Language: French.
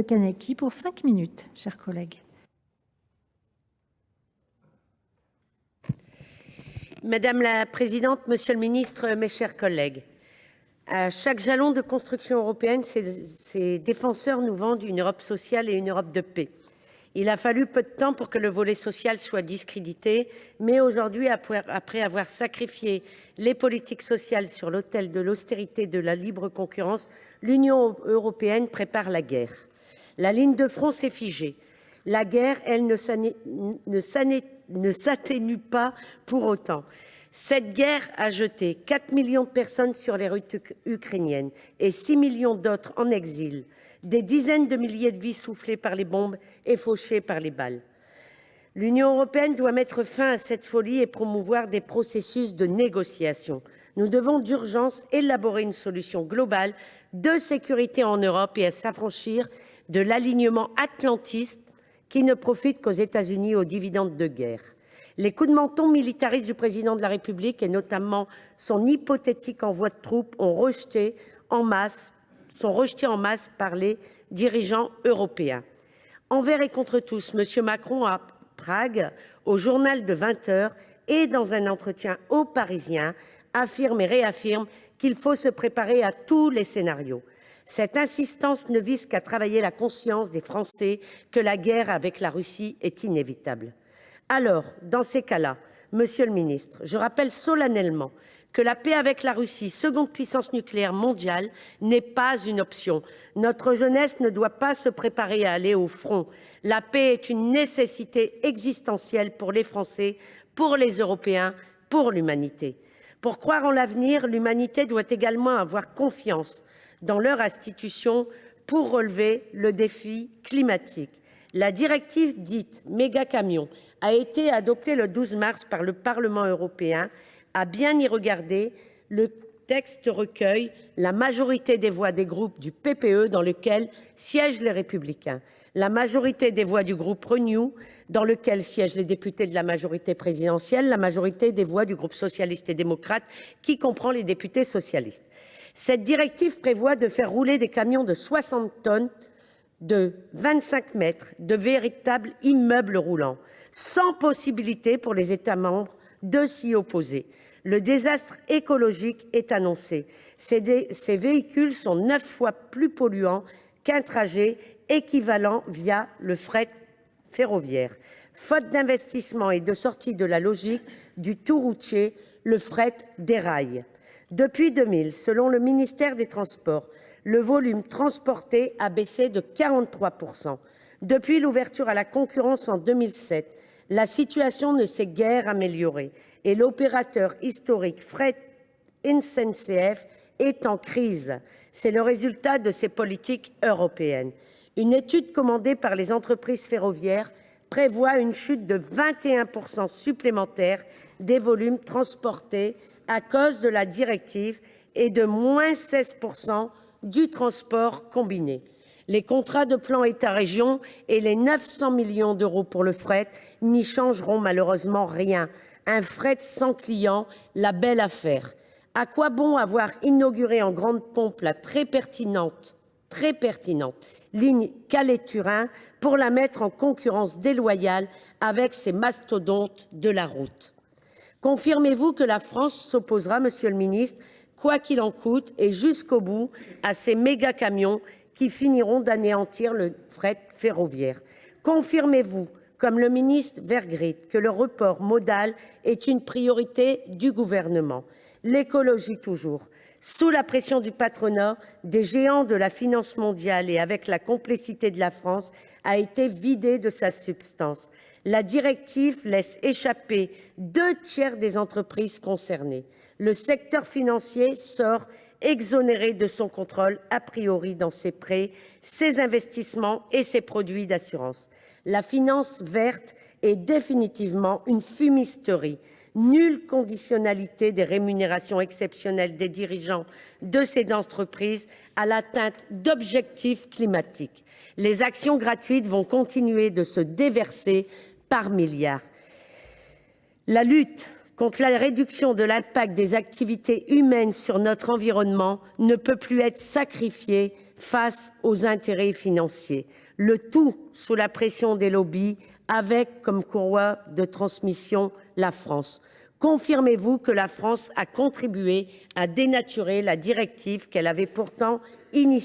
Kaneki pour 5 minutes, chers collègues. Madame la présidente, monsieur le ministre, mes chers collègues, à chaque jalon de construction européenne, ses défenseurs nous vendent une Europe sociale et une Europe de paix. Il a fallu peu de temps pour que le volet social soit discrédité, mais aujourd'hui, après avoir sacrifié les politiques sociales sur l'autel de l'austérité et de la libre concurrence, l'Union européenne prépare la guerre. La ligne de front s'est figée. La guerre, elle, ne s'atténue pas pour autant. Cette guerre a jeté 4 millions de personnes sur les rues ukrainiennes et 6 millions d'autres en exil. Des dizaines de milliers de vies soufflées par les bombes et fauchées par les balles. L'Union européenne doit mettre fin à cette folie et promouvoir des processus de négociation. Nous devons d'urgence élaborer une solution globale de sécurité en Europe et s'affranchir de l'alignement atlantiste qui ne profite qu'aux États-Unis aux dividendes de guerre. Les coups de menton militaristes du président de la République et notamment son hypothétique envoi de troupes sont rejetés en masse par les dirigeants européens. Envers et contre tous, M. Macron à Prague, au journal de 20 h et dans un entretien aux Parisiens, affirme et réaffirme qu'il faut se préparer à tous les scénarios. Cette insistance ne vise qu'à travailler la conscience des Français que la guerre avec la Russie est inévitable. Alors, dans ces cas-là, monsieur le ministre, je rappelle solennellement que la paix avec la Russie, seconde puissance nucléaire mondiale, n'est pas une option. Notre jeunesse ne doit pas se préparer à aller au front. La paix est une nécessité existentielle pour les Français, pour les Européens, pour l'humanité. Pour croire en l'avenir, l'humanité doit également avoir confiance dans leurs institutions pour relever le défi climatique. La directive dite mégacamions a été adoptée le 12 mars par le Parlement européen. À bien y regarder, le texte recueille la majorité des voix des groupes du PPE dans lequel siègent les Républicains, la majorité des voix du groupe Renew dans lequel siègent les députés de la majorité présidentielle, la majorité des voix du groupe socialiste et démocrate qui comprend les députés socialistes. Cette directive prévoit de faire rouler des camions de 60 tonnes de 25 mètres, de véritables immeubles roulants, sans possibilité pour les États membres de s'y opposer. Le désastre écologique est annoncé. Ces véhicules sont 9 fois plus polluants qu'un trajet équivalent via le fret ferroviaire. Faute d'investissement et de sortie de la logique du tout routier, le fret déraille. Depuis 2000, selon le ministère des Transports, le volume transporté a baissé de 43 %. Depuis l'ouverture à la concurrence en 2007, la situation ne s'est guère améliorée et l'opérateur historique Fret SNCF est en crise. C'est le résultat de ces politiques européennes. Une étude commandée par les entreprises ferroviaires prévoit une chute de 21 % supplémentaire des volumes transportés à cause de la directive et de moins 16 % du transport combiné. Les contrats de plan État-région et les 900 millions d'euros pour le fret n'y changeront malheureusement rien. Un fret sans client, la belle affaire. À quoi bon avoir inauguré en grande pompe la très pertinente ligne Calais-Turin pour la mettre en concurrence déloyale avec ces mastodontes de la route? Confirmez-vous que la France s'opposera, monsieur le ministre, quoi qu'il en coûte et jusqu'au bout, à ces méga-camions qui finiront d'anéantir le fret ferroviaire? Confirmez-vous, comme le ministre Vergrit, que le report modal est une priorité du Gouvernement? L'écologie toujours. Sous la pression du patronat, des géants de la finance mondiale et avec la complicité de la France, a été vidée de sa substance. La directive laisse échapper 2/3 des entreprises concernées. Le secteur financier sort exonéré de son contrôle a priori dans ses prêts, ses investissements et ses produits d'assurance. La finance verte est définitivement une fumisterie. Nulle conditionnalité des rémunérations exceptionnelles des dirigeants de ces entreprises à l'atteinte d'objectifs climatiques. Les actions gratuites vont continuer de se déverser par milliards. La lutte contre la réduction de l'impact des activités humaines sur notre environnement ne peut plus être sacrifiée face aux intérêts financiers, le tout sous la pression des lobbies, avec comme courroie de transmission la France. Confirmez-vous que la France a contribué à dénaturer la directive qu'elle avait pourtant initiée